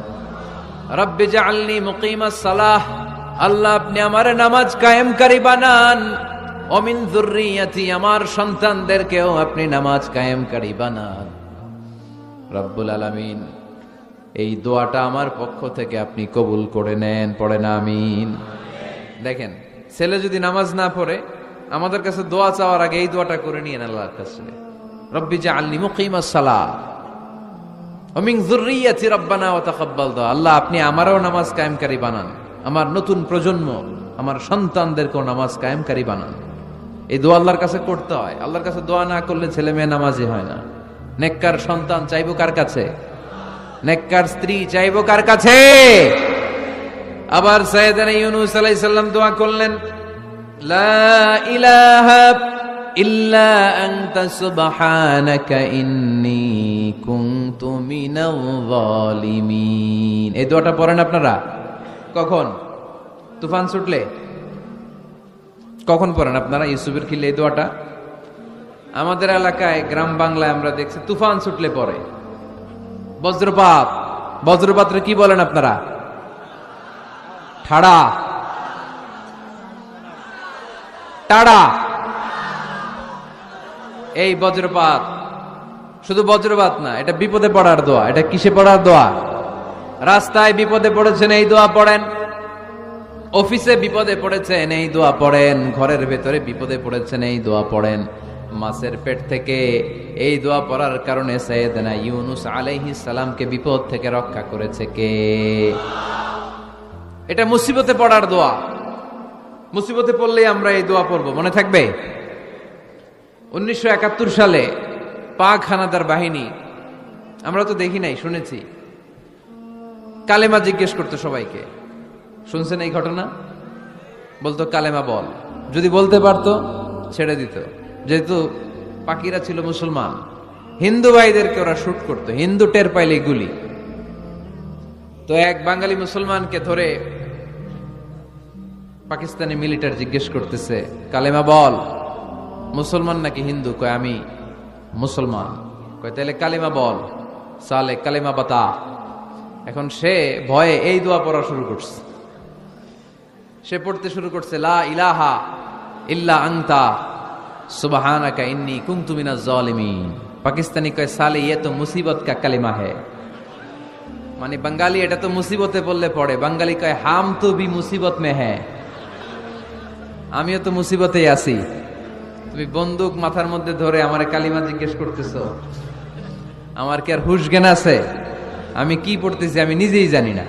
রব্বি জাআলনি মুকিমাস সালাহ, আল্লাহ আপনি আমার নামাজ কায়েমকারী বানান। ওয়া মিন যুররিয়্যাতি, আমার সন্তানদেরকেও আপনি নামাজ কায়েমকারী বানান। রব্বুল আলামিন এই দোয়াটা আমার পক্ষ থেকে আপনি কবুল করে নেন। পড়েন আমিন। দেখেন, ছেলে যদি নামাজ না পড়ে আমাদের কাছে দোয়া চাওয়ার আগে এই দোয়াটা করে নিয়েন আল্লাহর কাছে, রব্বি জাআলনি মুকিমাস সালাহ ওয়া মিন যুররিয়্যাতি রব্বানা ওয়া তাকাব্বাল দুআ। আল্লাহ আপনি আমারও নামাজ কায়েমকারী বানান, আমার নতুন প্রজন্ম, আমার সন্তানদেরকেও নামাজ কায়েমকারী বানান। এই দোয়া আল্লাহর কাছে করতে হয়। আল্লাহর কাছে দোয়া না করলে ছেলে মেয়ে নামাজি হয় না। নেককার সন্তান চাইবো কার কাছে? নেককার স্ত্রী চাইবো কার কাছে? আবার সাইয়েদনা ইউনূস আলাইহিস সালাম দোয়া করলেন, লা ইলাহা ইল্লা আনতা সুবহানাকা ইন্নী কুনতু মিনাল যালিমিন। এই দোয়াটা পড়েন আপনারা কখন? তুফান ছুটলে? কখন পড়েন আপনারা ইউসুফের খিলে এই দোয়াটা? আমাদের এলাকায় গ্রাম বাংলায় আমরা দেখছি তুফান ছুটলে পড়ে। বজ্রপাত, বজ্রপাতরে কি বলেন আপনারা? ঠাড়া, টাড়া। এই বজ্রপাত শুধু বজ্রপাত না, এটা বিপদে পড়ার দোয়া। এটা কিসে পড়ার দোয়া? রাস্তায় বিপদে পড়েছেন এই দোয়া পড়েন, অফিসে বিপদে পড়েছেন এই দোয়া পড়েন, ঘরের ভেতরে বিপদে পড়েছেন এই দোয়া পড়েন। মাছের পেট থেকে এই দোয়া পড়ার কারণে সাইয়েদনা ইউনূস আলাইহিস সালামকে বিপদ থেকে রক্ষা করেছে কে? এটা মুসিবতে পড়ার দোয়া। মুসিবতে পড়লেই আমরা এই দোয়া পড়বো, মনে থাকবে? 1971 সালে পাক হানাদার বাহিনী, আমরা তো দেখি নাই, শুনেছি, কালেমা জিজ্ঞেস করতো সবাইকে। শুনছেন এই ঘটনা? বলতো কালেমা বল, যদি বলতে পারতো ছেড়ে দিত। যেহেতু পাকিরা ছিল মুসলমান, হিন্দু ভাইদেরকে ওরা শুট করতো, হিন্দু টের পাইলে গুলি। তো এক বাঙালি মুসলমানকে ধরে পাকিস্তানি মিলিটার জিজ্ঞেস করতেছে, কালেমা বল, মুসলমান নাকি হিন্দু? কয় আমি মুসলমান। কয় তাহলে কালেমা বল, সালে কালেমা বাতা। এখন সে ভয়ে এই দোয়া পড়া শুরু করছে। সে পড়তে শুরু করছে, লা ইলাহা ইল্লা আনতা সুবহানাকা ইন্নী কুনতু মিনাজ জালিমিন। পাকিস্তানি কয় সালে ये तो मुसीबत का कलिमा है। মানে বাঙালি এটা তো মুসিবতে পড়লে পড়ে, বাঙালি কয় হাম তো ভি মুসিবত মে হ্যায়, আমিও তো মুসিবতেই আছি। তুমি বন্দুক মাথার মধ্যে ধরে আমারে কালিমা জিজ্ঞেস করতেছো, আমার কি আর হুশ জ্ঞান আছে? আমি কি পড়তেছি আমি নিজেই জানি না।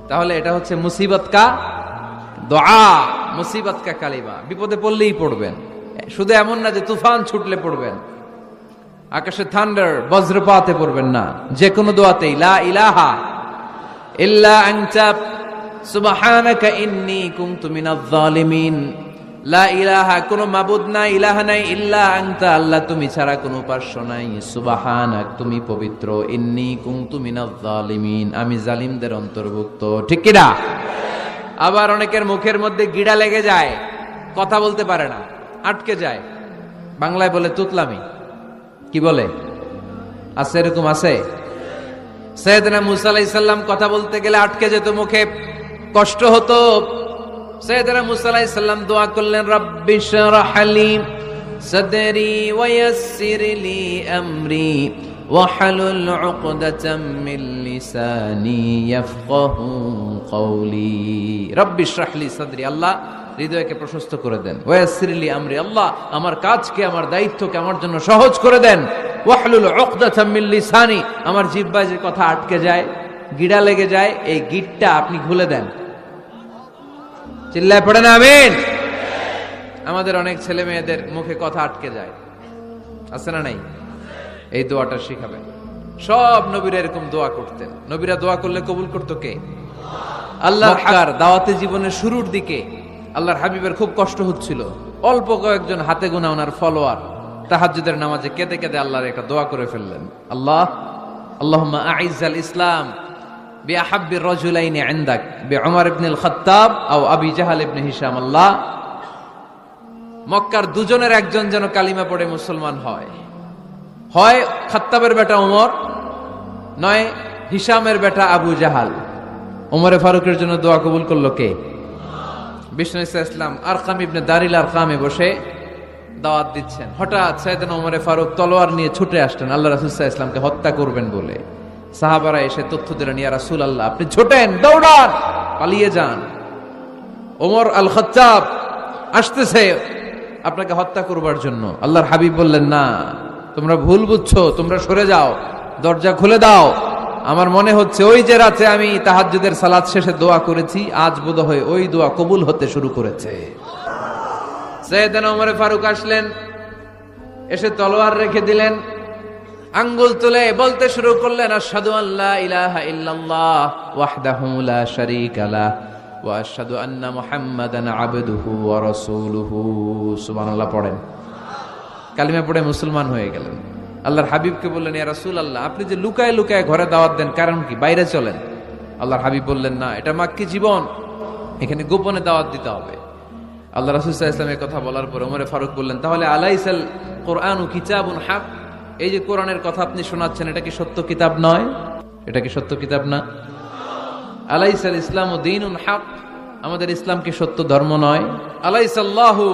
তাহলে এটা হচ্ছে মুসিবত কা দোয়া, মুসিবত কা কালিমা। বিপদে পড়লেই পড়বেন, শুধু এমন না যে তুফান ছুটলে পড়বেন, আকাশে থান্ডার বজ্রপাতে পড়বেন না। যে কোনো দোয়াতেই লা ইলাহা ইল্লা আনতা সুবহানাকা ইন্নী কুনতু মিনাজ জালিমিন। লা ইলাহা, কোনো মাবুদ নাই, ইলাহা নাই, ইল্লা আনতা, আল্লাহ তুমি ছাড়া কোনো উপাস্য নাই, সুবহানাক, তুমি পবিত্র, ইন্নী কুনতু মিনাজ জালিমিন, আমি জালিমদের অন্তর্ভুক্ত। ঠিক কি না? আবার অনেকের মুখের মধ্যে গিড়া লেগে যায়, কথা বলতে পারে না, আটকে যায়। বাংলায় বলে তুতলামি। কি বলে? আছে, এরকম আছে। সাইয়েদনা মূসা আলাইহিস সালাম কথা বলতে গেলে আটকে যেত, মুখে কষ্ট হতো। সাইয়েদনা মূসা আলাইহিস সালাম দোয়া করলেন, রাব্বি শরহ লি সাদরি ওয়া ইয়াসসির লি আমরি ওয়াহলুল উকদাতাম মিন লিসানি ইয়াফকাহু কওলি। রাব্বি শরহ লি সাদরি, আল্লাহ হৃদয়কে প্রশস্ত করে দেন। ওয়া ইয়াসসির লি আমরি, আল্লাহ আমার কাজকে, আমার দায়িত্বকে আমার জন্য সহজ করে দেন। ওয়াহলুল উকদাতাম মিন লিসানি, আমার জিহ্বায় যে কথা আটকে যায়, গিড়া লেগে যায়, এই গিটটা আপনি খুলে দেন। চিল্লায় পড়েন আমিন। আমাদের অনেক ছেলে মেয়েদের মুখে কথা আটকে যায়, আছে না নাই? এই দোয়াটা শিখাবেন। সব নবীরা এরকম দোয়া করতেন। নবীরা দোয়া করলে কবুল করতো কে? আল্লাহ। দাওয়াতে জীবনের শুরুর দিকে আল্লাহর হাবিবের খুব কষ্ট হচ্ছিল। অল্প কয়েকজন হাতে গোনা ওনার ফলোয়ার তাহাজ্জুদের নামাজে কেঁদে কেঁদে আল্লাহর একটা দোয়া করে ফেললেন, আল্লাহ আল্লাহুম্মা আইজ্জাল ইসলাম বিআহাব্বির রাজুলাইনি ইনদাক বিউমর ইবনুল খাত্তাব আও আবি জাহল ইবনে হিশাম। আল্লাহ, মক্কার দুজনের একজন যেন কালিমা পড়ে মুসলমান হয়, হয় খাত্তাবের বেটা ওমর, নয় হিশামের বেটা আবু জাহাল। ওমরে ফারুকের জন্য দোয়া কবুল করলো কে? বিষ্ণু ইসলাম আরকাম ইবনে দারিল আরকামে বসে দাওয়াত দিচ্ছেন। হঠাৎ সাইয়েদনা ওমরে ফারুক তলোয়ার নিয়ে ছুটে আসলেন আল্লাহ রাসূল সাল্লাল্লাহু আলাইহি ওয়াসাল্লামকে হত্যা করবেন বলে। সাহাবারা এসে তথ্য দিলেন, ইয়া রাসূলুল্লাহ, আপনি ছোটেন, দৌড়ান, পালিয়ে যান, ওমর আল খাত্তাব আসতেছে আপনাকে হত্যা করবার জন্য। আল্লাহর হাবিব বললেন, না, তোমরা ভুল বুঝছো, তোমরা সরে যাও, দরজা খুলে দাও। আমার মনে হচ্ছে ওই যে রাতে আমি তাহাজ্জুদের সালাত শেষে দোয়া করেছি, আজ বোধহয় ওই দোয়া কবুল হতে শুরু করেছে। সাইয়েদনা ওমর ফারুক আসলেন, এসে তলোয়ার রেখে দিলেন। আঙ্গুল তুলে বলতে শুরু করলেন, আশহাদু আল্লা ইলাহা ইল্লাল্লাহ ওয়াহদাহু লা শারীকা লাহ ওয়া আশহাদু আন্না মুহাম্মাদান আবদুহু ওয়া রাসূলুহু। সুবহানাল্লাহ পড়েন। কালিমা পড়ে মুসলমান হয়ে গেলেন। আল্লাহর হাবিবকে বললেন, ইয়া রাসূলুল্লাহ, আপনি যে লুকায় লুকায় ঘরে দাওয়াত দেন, কারণ কি? বাইরে চলেন। আল্লাহর হাবিব বললেন, না, এটা মাক্কি জীবন, এখানে গোপনে দাওয়াত দিতে হবে। আল্লাহ রাসূল সাল্লাল্লাহু আলাইহি ওয়াসাল্লামের কথা বলার পর ওমর ফারুক বললেন, তাহলে আলাইসাল কোরআনু কিতাবুন হক, এই যে কোরআনের কথা আপনি শোনাচ্ছেন, এটা কি সত্য কিতাব নয়? এটা কি সত্য কিতাব না? আলাইসাল ইসলামু দীনুন হক, আমাদের ইসলাম কি সত্য ধর্ম নয়? আলাইসাল্লাহু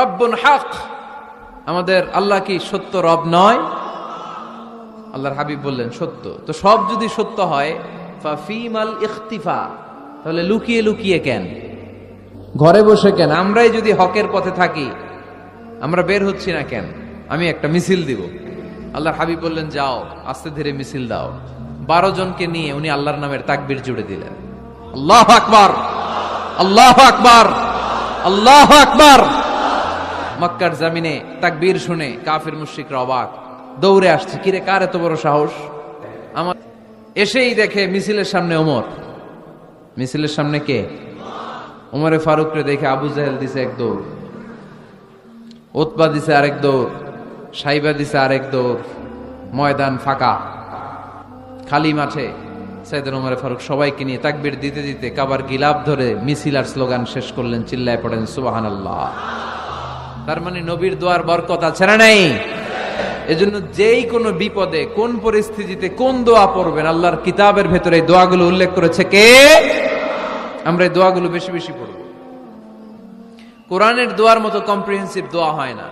রাব্বুন হক, আমাদের আল্লাহ কি সত্য রব নয়? আল্লাহর হাবিব বললেন, সত্য। তো সব যদি সত্য হয়, ফাফিমাল ইখতিফা, তাহলে লুকিয়ে লুকিয়ে কেন, ঘরে বসে কেন? আমরাই যদি হকের পথে থাকি, আমরা বের হচ্ছি না কেন? আমি একটা মিছিল দিব। আল্লাহর হাবিব বললেন, যাও, আস্তে ধীরে মিছিল দাও। 12 জনকে নিয়ে উনি আল্লাহর নামের তাকবীর জুড়ে দিলেন। আল্লাহু আকবার, আল্লাহু আকবার, আল্লাহু আকবার। মক্কার জমিনে তাকবীর শুনে কাফির মুশরিকরা অবাক, দৌড়ে আসছে, কিরে, কার এত বড় সাহস? আমার এসেই দেখে মিছিলের সামনে ওমর। মিছিলের সামনে কে? ওমরে ফারুকরে দেখে আবু জাহেল দিছে এক দৌড়, উতবা দিছে আরেক দৌড়, সাইবা দিছে আরেক দৌড়। ময়দান ফাঁকা, খালি মাঠে সাইয়েদনা ওমর ফারুক সবাইকে নিয়ে তাকবীর দিতে দিতে কাবার গিলাফ ধরে মিছিল আর স্লোগান শেষ করলেন। চিল্লায় পড়েন সুবহানাল্লাহ। তার মানে নবীর দোয়ার বরকত আছে না নাই? এজন্য যেই কোনো বিপদে, কোন পরিস্থিতিতে কোন দোয়া পড়বেন, আল্লাহর কিতাবের ভেতরে এই দোয়াগুলো উল্লেখ করেছে কে? আমরা এই দোয়াগুলো বেশি বেশি পড়ব। কোরআনের দোয়ার মতো কম্প্রিহেন্সিভ দোয়া হয় না।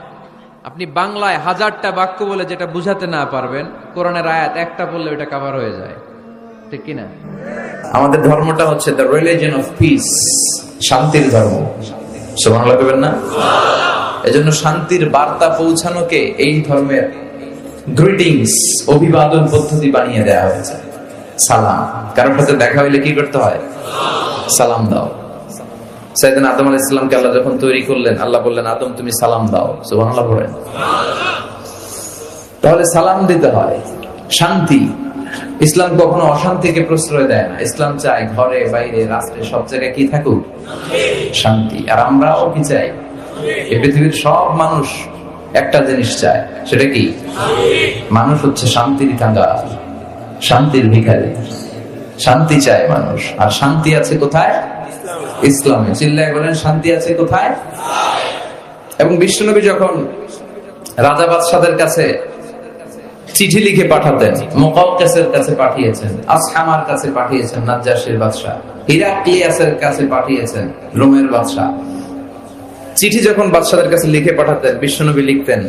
আপনি বাংলায় 1000টা বাক্য বলে যেটা বুঝাতে না পারবেন, কোরআনের আয়াত একটা বললে ওটা কভার হয়ে যায়, ঠিক কি না? আমাদের ধর্মটা হচ্ছে দ্য রিলিজিয়ন অফ পিস, শান্তির ধর্ম। সুবহানাল্লাহ বলবেন না? এজন্য শান্তির বার্তা পৌঁছানোকে এই ধর্মের গ্রিটিংস, অভিবাদন পদ্ধতি বানিয়ে দেওয়া হয়েছে। সালাম, কারোর সাথে দেখা হইলে কি করতে হয়? সালাম দাও। সাইয়েদনা আদম আলাইহিস সালামকে আল্লাহ যখন তৈরি করলেন, আল্লাহ বললেন, আদম তুমি সালাম দাও। সুবহানাল্লাহ বলেন। তাহলে সালাম দিতে হয়। শান্তি, ইসলাম কখনো অশান্তিকে প্রশ্রয় দেয় না। ইসলাম চায় ঘরে বাইরে রাস্তায় সব জায়গায় কি থাকুক? শান্তি। আর আমরাও কি চাই? এই পৃথিবীর সব মানুষ একটা জিনিস চায়, সেটা কি? মানুষ হচ্ছে শান্তির কাঙ্গাল, শান্তির ভিখারি। শান্তি চায় মানুষ। আর শান্তি আছে কোথায়? ইসলামে। চিল্লায় বলেন, শান্তি আছে কোথায়? এবং বিশ্বনবী যখন রাজা বাদশাদের কাছে চিঠি লিখে পাঠাতেন, মুকাওকিসের কাছে পাঠিয়েছেন, আসহামার কাছে পাঠিয়েছেন, নাজ্জাশীর বাদশা, হিরাক্লিয়াসের কাছে পাঠিয়েছেন, রোমের বাদশা। চিঠি যখন বাদশাদের কাছে লিখে পাঠাতেন, বিশ্বনবী লিখতেন,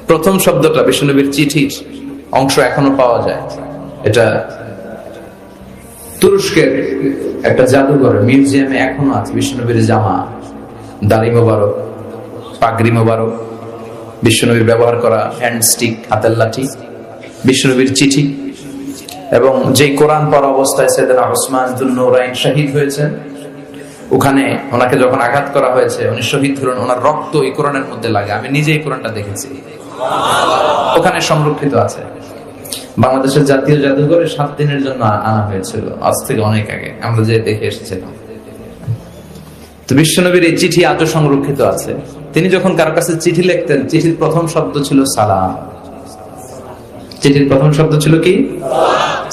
প্রথম শব্দটা বিশ্বনবীর চিঠির অংশ এখনো পাওয়া যায়। এটা তুরস্কের একটা জাদুঘরে, মিউজিয়ামে এখনো আছে। বিশ্বনবীর জামা, দাড়ি মোবারক, পাগড়ি মোবারক, বিশ্বনবীর ব্যবহার করা হ্যান্ডস্টিক, হাতের লাঠি, বিশ্বনবীর চিঠি, এবং যে কোরআন পড়া অবস্থায় সাইয়েদনা উসমান যুন নূরাইন শহীদ হয়েছেন, ওখানে ওনাকে যখন আঘাত করা হয়েছে, উনি শহীদ হলেন, ওনার রক্ত এই কোরআনের মধ্যে লাগে। আমি নিজেই কোরআনটা দেখেছি, ওখানে সংরক্ষিত আছে। বাংলাদেশের জাতীয় জাদুঘরে 7 দিনের জন্য আনা হয়েছিল, আজ থেকে অনেক আগে আমরা যে দেখে এসেছিলাম। তো বিশ্বনবীর এই চিঠি আজও সংরক্ষিত আছে। তিনি যখন কারো কাছে চিঠি লিখতেন, চিঠির প্রথম শব্দ ছিল সালাম। চিঠির প্রথম শব্দ ছিল কি?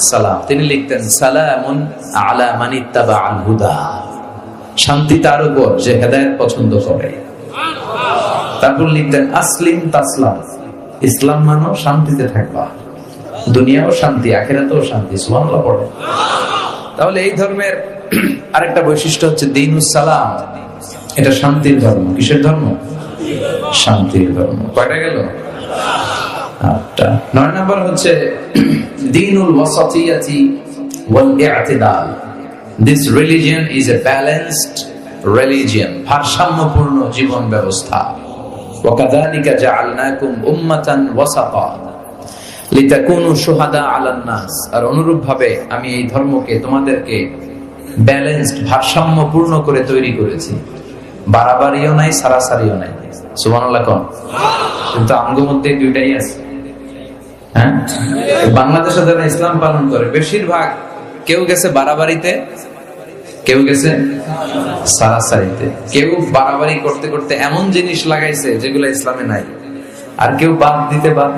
সালাম। তিনি লিখতেন, সালামুন আলা মান ইত্তাবা আল হুদা, শান্তি তার উপর যে হেদায়েত পছন্দ করে। তারপর লিখতেন, আসলিম তাসলাম, ইসলাম মানো, শান্তিতে থাকবা, দুনিয়াও শান্তি, আখিরাতেও শান্তি। সুবহানাল্লাহ পড়ে। তাহলে এই ধর্মের আরেকটা বৈশিষ্ট্য হচ্ছে দীনুস সালাম। এটা শান্তির ধর্ম। কিসের ধর্ম? শান্তির ধর্ম। কয়টা গেল? 8টা। 9 নাম্বার হচ্ছে দীনুল ওয়াসাতিয়াতি ওয়াল ই'তিদাল। This religion is a balanced religion, ভারসাম্যপূর্ণ জীবন ব্যবস্থা। وكذلك جعلناكم أمة وسطا লিতাকুনু শুহাদা আলান নাস। আর অনুরূপভাবে আমি এই ধর্মকে, তোমাদেরকে ব্যালেন্সড, ভারসাম্যপূর্ণ করে তৈরি করেছি। বাড়াবাড়িও নাই, সারাসারিও নাই। সুবহানাল্লাহ কোন? কিন্তু আমগো মধ্যে দুইটাই আছে। হ্যাঁ, বাংলাদেশে যারা ইসলাম পালন করে বেশিরভাগ কেউ গেছে বাড়াবাড়িতে, কেউ গেছে সারাসারিতে, কেউ বাড়াবাড়ি করতে করতে এমন জিনিস লাগাইছে যেগুলো ইসলামে নাই, আর কেউ বাদ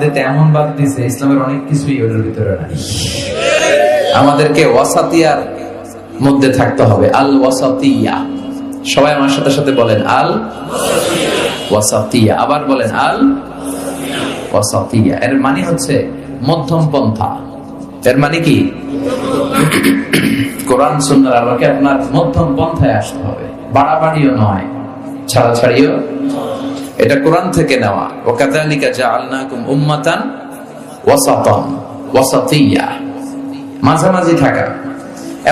দিতে এমন বাদ দিছে ইসলামের অনেক কিছুই ওটার ভিতরে নাই। আমাদেরকে ওয়াসাতিয়ার মধ্যে থাকতে হবে, আল ওয়াসাতিয়া। সবাই আমার সাথে সাথে বলেন আল ওয়াসাতিয়া, আবার বলেন আল ওয়াসাতিয়া। এর মানে হচ্ছে মধ্যম পন্থা। এর মানে কি? কোরআন সুন্নাহর আলোকে আপনার মধ্যম পন্থায় আসতে হবে, বাড়াবাড়িও নয়, ছাড়াছাড়িও। এটা কোরআন থেকে নেওয়া। ওয়াকাযালিকা জাআলনাকুম উম্মাতান ওয়াসাতান, ওয়াসাতিয়া, মাঝামাঝি থাকা।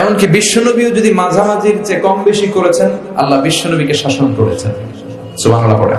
এমনকি বিশ্বনবীও যদি মাঝামাঝির চেয়ে কম বেশি করেছেন, আল্লাহ বিশ্বনবীকে শাসন করেছেন। সুবহানাল্লাহ পড়া।